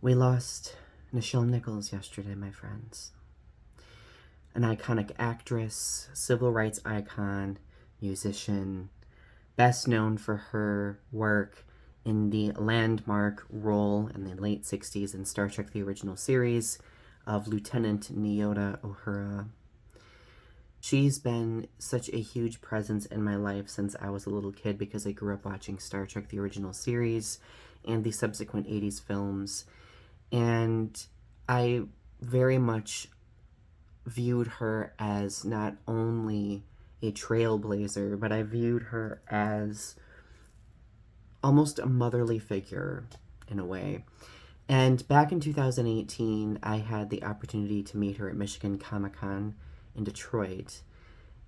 We lost Nichelle Nichols yesterday, my friends. An iconic actress, civil rights icon, musician, best known for her work in the landmark role in the late 60s in Star Trek the original series of Lieutenant Nyota Uhura. She's been such a huge presence in my life since I was a little kid because I grew up watching Star Trek the original series and the subsequent 80s films. And I very much viewed her as not only a trailblazer, but I viewed her as almost a motherly figure in a way. And back in 2018, I had the opportunity to meet her at Michigan Comic-Con in Detroit.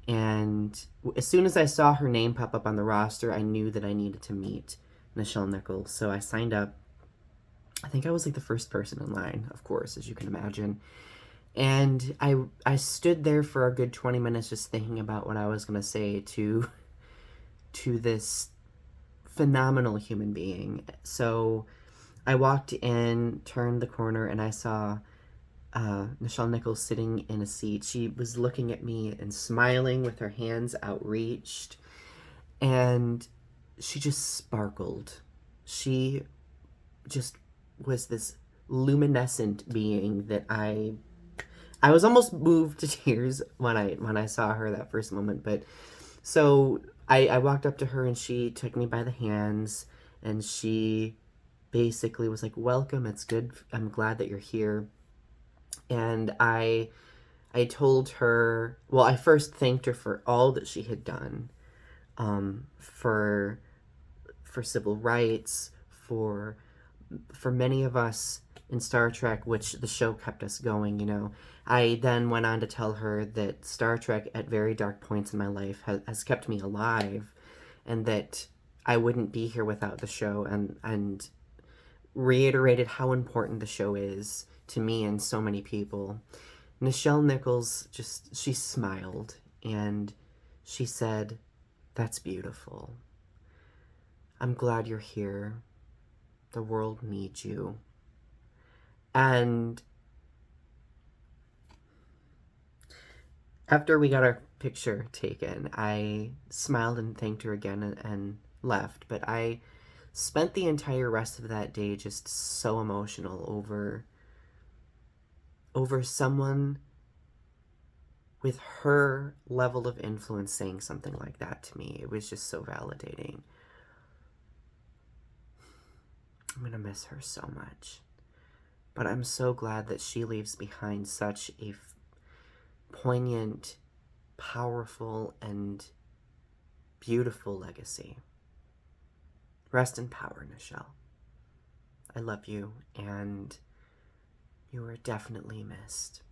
And as soon as I saw her name pop up on the roster, I knew that I needed to meet Nichelle Nichols. So I signed up. I think I was like the first person in line, of course, as you can imagine. And I stood there for a good 20 minutes just thinking about what I was going to say to this phenomenal human being. So I walked in, turned the corner, and I saw Nichelle Nichols sitting in a seat. She was looking at me and smiling with her hands outreached, and she just sparkled. She just was this luminescent being that I was almost moved to tears when I saw her that first moment. But so I walked up to her and she took me by the hands and she basically was like, "Welcome, it's good. I'm glad that you're here." And I told her, well, I first thanked her for all that she had done, for civil rights, for many of us in Star Trek, which the show kept us going, you know. I then went on to tell her that Star Trek at very dark points in my life has kept me alive, and that I wouldn't be here without the show, and reiterated how important the show is to me and so many people. Nichelle Nichols she smiled and she said, "That's beautiful. I'm glad you're here. The world needs you." And after we got our picture taken, I smiled and thanked her again and left. But I spent the entire rest of that day just so emotional over someone with her level of influence saying something like that to me. It was just so validating. I'm gonna miss her so much. But I'm so glad that she leaves behind such a poignant, powerful, and beautiful legacy. Rest in power, Nichelle. I love you, and you are definitely missed.